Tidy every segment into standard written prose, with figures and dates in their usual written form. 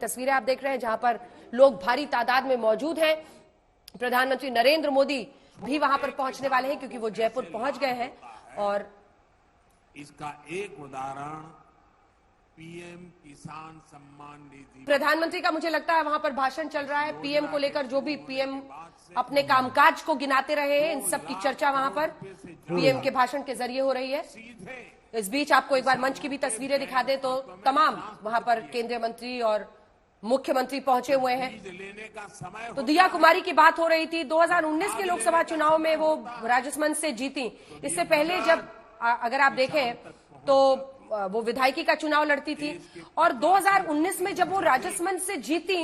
तस्वीरें आप देख रहे हैं जहां पर लोग भारी तादाद में मौजूद हैं। प्रधानमंत्री नरेंद्र मोदी भी वहां पर पहुंचने वाले हैं क्योंकि वो जयपुर पहुंच गए हैं। और इसका एक उदाहरण पीएम किसान सम्मान निधि। प्रधानमंत्री का मुझे लगता है वहां पर भाषण चल रहा है। पीएम को लेकर जो भी पीएम अपने कामकाज को गिनाते रहे हैं, इन सब की चर्चा वहां पर पीएम के भाषण के जरिए हो रही है। इस बीच आपको एक बार मंच की भी तस्वीरें दिखा दे तो तमाम वहां पर केंद्रीय मंत्री और मुख्यमंत्री पहुंचे हुए हैं। तो दिया कुमारी की बात हो रही थी। 2019 के लोकसभा चुनाव में वो राजसमंद से जीती। इससे पहले जब अगर आप देखें तो वो विधायकी का चुनाव लड़ती थी और 2019 में जब वो राजसमंद से जीती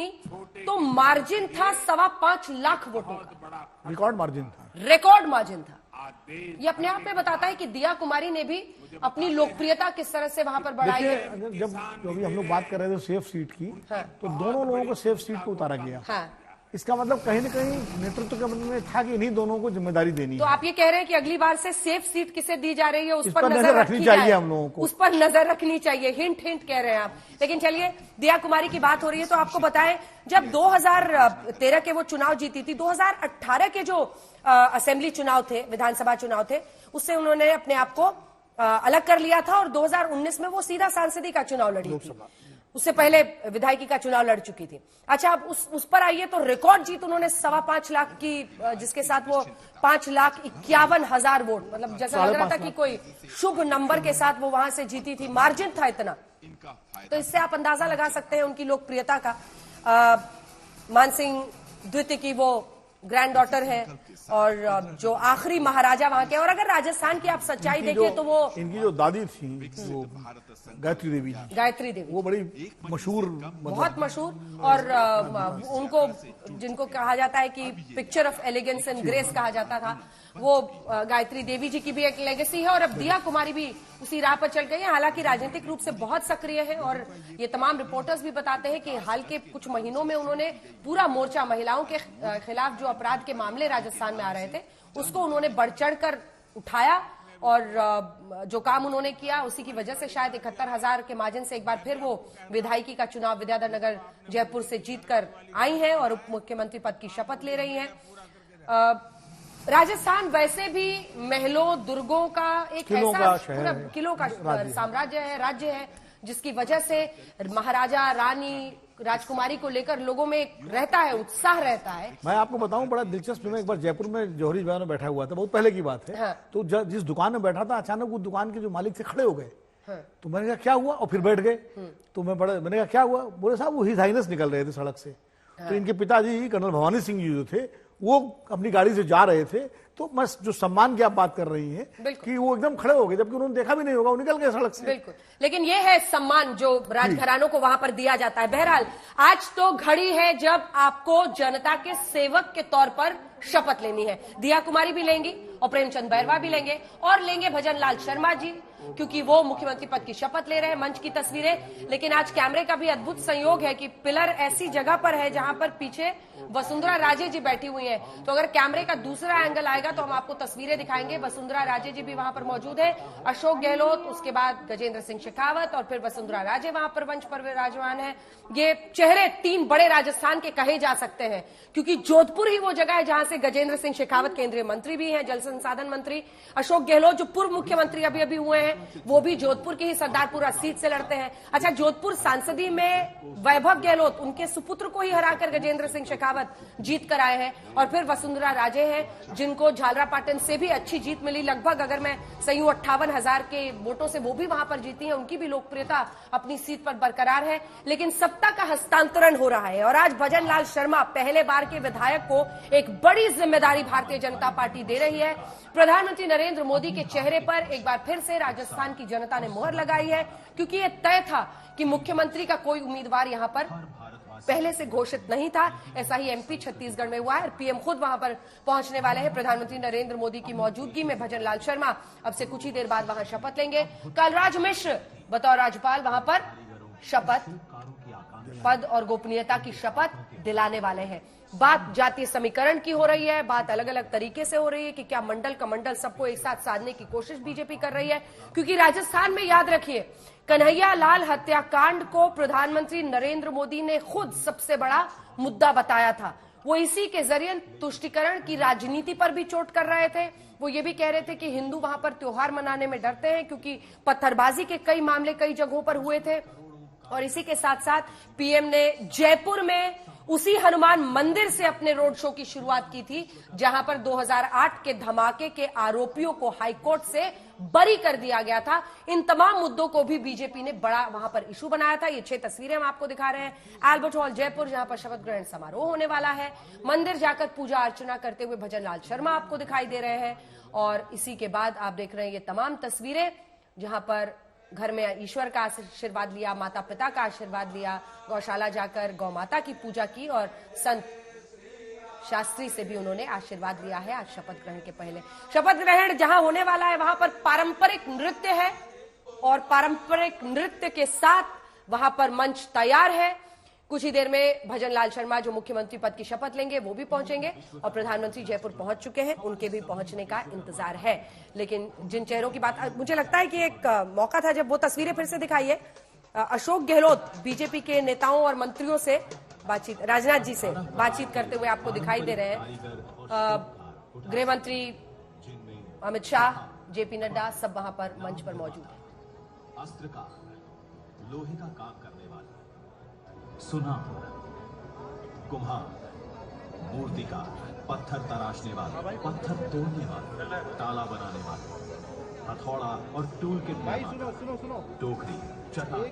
तो मार्जिन था 5.25 लाख वोटों का। रिकॉर्ड मार्जिन था। रिकॉर्ड मार्जिन था। ये अपने आप में बताता है कि दिया कुमारी ने भी अपनी लोकप्रियता किस तरह से वहां पर बढ़ाई है। जब अभी हम लोग बात कर रहे थे सेफ सीट की, हाँ। तो दोनों लोगों को सेफ सीट को उतारा गया। हाँ। इसका मतलब कहीं न कहीं नेतृत्व के मन में था कि इन्हीं दोनों को जिम्मेदारी देनी तो है। आप ये कह रहे हैं कि अगली बार से सेफ सीट किसे दी जा रही है उस पर नजर रखनी चाहिए हम लोगों को। उस पर नजर रखनी चाहिए। हिंट हिंट कह रहे हैं आप। लेकिन चलिए, दिया कुमारी की बात हो रही है तो आपको बताएं, जब 2013 के वो चुनाव जीती थी, 2018 के जो असेंबली चुनाव थे, विधानसभा चुनाव थे, उससे उन्होंने अपने आप को अलग कर लिया था और 2019 में वो सीधा सांसदी का चुनाव लड़ी थी। उससे पहले विधायकी का चुनाव लड़ चुकी थी। अच्छा, अब उस पर आइए तो रिकॉर्ड जीत उन्होंने 5.25 लाख की, जिसके साथ वो 5,51,000 वोट, मतलब जैसा लग रहा था कि कोई शुभ नंबर के साथ वो वहां से जीती थी। मार्जिन था इतना। तो इससे आप अंदाजा लगा सकते हैं उनकी लोकप्रियता का। मानसिंह द्वितीय की वो ग्रैंड डॉटर है और जो आखिरी महाराजा वहां के। और अगर राजस्थान की आप सच्चाई देखिए तो वो इनकी जो दादी थी वो गायत्री देवी, वो बड़ी मशहूर, बहुत मशहूर। और उनको जिनको कहा जाता है कि picture of elegance and grace कहा जाता था, वो गायत्री देवी जी की भी एक लेगेसी है। और अब दिया कुमारी भी उसी राह पर चल गई है। हालांकि राजनीतिक रूप से बहुत सक्रिय है और ये तमाम रिपोर्टर्स भी बताते हैं कि हाल के कुछ महीनों में उन्होंने पूरा मोर्चा, महिलाओं के खिलाफ जो अपराध के मामले राजस्थान में आ रहे थे, उसको उन्होंने बढ़ चढ़ कर उठाया। और जो काम उन्होंने किया उसी की वजह से शायद 71,000 के मार्जिन से एक बार फिर वो विधायकी का चुनाव विद्याधर नगर जयपुर से जीतकर आई हैं और उप मुख्यमंत्री पद की शपथ ले रही हैं। राजस्थान वैसे भी महलों दुर्गों का एक ऐसा पूरा किलों का साम्राज्य है, राज्य है, जिसकी वजह से महाराजा, रानी, राजकुमारी को लेकर लोगों में रहता है, उत्साह रहता है। मैं आपको बताऊं, बड़ा दिलचस्प, मैं एक बार जयपुर में जौहरी बाजार में बैठा हुआ था, बहुत पहले की बात है। हाँ। तो जिस दुकान में बैठा था, अचानक उस दुकान के जो मालिक थे खड़े हो गए। हाँ। तो मैंने कहा क्या हुआ, और फिर बैठ गए। तो मैंने कहा क्या हुआ, बोले साहब वो हिज हाइनेस निकल रहे थे सड़क से। हाँ। तो इनके पिताजी कर्नल भवानी सिंह जी जो थे वो अपनी गाड़ी से जा रहे थे। तो मैं जो सम्मान की आप बात कर रही हैं कि वो एकदम खड़े हो गए, जबकि उन्होंने देखा भी नहीं होगा, वो निकल गए सड़क से। बिल्कुल, लेकिन ये है सम्मान जो राजघरानों को वहां पर दिया जाता है। बहरहाल आज तो घड़ी है जब आपको जनता के सेवक के तौर पर शपथ लेनी है। दिया कुमारी भी लेंगी और प्रेमचंद बैरवा भी लेंगे और लेंगे भजन लाल शर्मा जी, क्योंकि वो मुख्यमंत्री पद की शपथ ले रहे हैं। मंच की तस्वीरें, लेकिन आज कैमरे का भी अद्भुत संयोग है कि पिलर ऐसी जगह पर है जहां पर पीछे वसुंधरा राजे जी बैठी हुई हैं। तो अगर कैमरे का दूसरा एंगल आएगा तो हम आपको तस्वीरें दिखाएंगे। वसुंधरा राजे जी भी वहां पर मौजूद है, अशोक गहलोत, उसके बाद गजेंद्र सिंह शेखावत और फिर वसुंधरा राजे वहां पर मंच पर विराजमान है। ये चेहरे तीन बड़े राजस्थान के कहे जा सकते हैं, क्योंकि जोधपुर ही वो जगह है जहां से गजेंद्र सिंह शेखावत केंद्रीय मंत्री भी हैं, जल संसाधन मंत्री। अशोक गहलोत जो पूर्व मुख्यमंत्री अभी हुए हैं, वो भी जोधपुर की ही सरदारपुरा सीट से लड़ते हैं। अच्छा, जोधपुर सांसदी में वैभव गहलोत, उनके सुपुत्र को ही हराकर गजेंद्र सिंह शेखावत जीत कर आए हैं। और फिर वसुंधरा राजे हैं जिनको झालरापाटन से भी अच्छी जीत मिली, लगभग अगर मैं सही हूं 58,000 के वोटों से वो भी वहां पर जीती हैं। उनकी भी लोकप्रियता अपनी सीट पर बरकरार है, लेकिन सत्ता का हस्तांतरण हो रहा है। और आज भजन लाल शर्मा पहले बार के विधायक को एक बड़ी जिम्मेदारी भारतीय जनता पार्टी दे रही है। प्रधानमंत्री नरेंद्र मोदी के चेहरे पर एक बार फिर से राजस्थान की जनता ने मोहर लगाई है, क्योंकि यह तय था कि मुख्यमंत्री का कोई उम्मीदवार यहां पर पहले से घोषित नहीं था। ऐसा ही एमपी छत्तीसगढ़ में हुआ है। पीएम खुद वहां पर पहुंचने वाले हैं। प्रधानमंत्री नरेंद्र मोदी की मौजूदगी में भजन लाल शर्मा अब से कुछ ही देर बाद वहां शपथ लेंगे। कलराज मिश्र बतौर राज्यपाल वहां पर शपथ पद और गोपनीयता की शपथ दिलाने वाले हैं। बात जातीय समीकरण की हो रही है, बात अलग अलग तरीके से हो रही है कि क्या मंडल का मंडल सबको एक साथ साधने की कोशिश बीजेपी कर रही है, क्योंकि राजस्थान में याद रखिए कन्हैया लाल हत्याकांड को प्रधानमंत्री नरेंद्र मोदी ने खुद सबसे बड़ा मुद्दा बताया था। वो इसी के जरिए तुष्टीकरण की राजनीति पर भी चोट कर रहे थे। वो ये भी कह रहे थे कि हिंदू वहां पर त्योहार मनाने में डरते हैं क्योंकि पत्थरबाजी के कई मामले कई जगहों पर हुए थे। और इसी के साथ साथ पीएम ने जयपुर में उसी हनुमान मंदिर से अपने रोड शो की शुरुआत की थी जहां पर 2008 के धमाके के आरोपियों को हाईकोर्ट से बरी कर दिया गया था। इन तमाम मुद्दों को भी बीजेपी ने बड़ा वहां पर इशू बनाया था। ये 6 तस्वीरें हम आपको दिखा रहे हैं एल्बर्ट हॉल जयपुर, जहां पर शपथ ग्रहण समारोह होने वाला है। मंदिर जाकर पूजा अर्चना करते हुए भजन लाल शर्मा आपको दिखाई दे रहे हैं। और इसी के बाद आप देख रहे हैं ये तमाम तस्वीरें जहां पर घर में ईश्वर का आशीर्वाद लिया, माता पिता का आशीर्वाद लिया, गौशाला जाकर गौ माता की पूजा की और संत शास्त्री से भी उन्होंने आशीर्वाद लिया है। आज शपथ ग्रहण के पहले शपथ ग्रहण जहां होने वाला है वहां पर पारंपरिक नृत्य है और पारंपरिक नृत्य के साथ वहां पर मंच तैयार है। कुछ ही देर में भजन लाल शर्मा जो मुख्यमंत्री पद की शपथ लेंगे वो भी पहुंचेंगे और प्रधानमंत्री जयपुर पहुंच चुके हैं, उनके भी पहुंचने का इंतजार है। लेकिन जिन चेहरों की बात, मुझे लगता है कि एक मौका था जब वो तस्वीरें फिर से दिखाइए। अशोक गहलोत बीजेपी के नेताओं और मंत्रियों से बातचीत, राजनाथ जी से बातचीत करते हुए आपको दिखाई दे रहे हैं। गृह मंत्री अमित शाह, जेपी नड्डा सब वहां पर मंच पर मौजूद है। अस्त्र का लोहे का काम करने वाला, सुनार, कुम्हार, मूर्तिकार, पत्थर तराशने वाला, पत्थर तोड़ने वाला, ताला बनाने वाला, हथौड़ा और टूल किट, टोकरी, चटा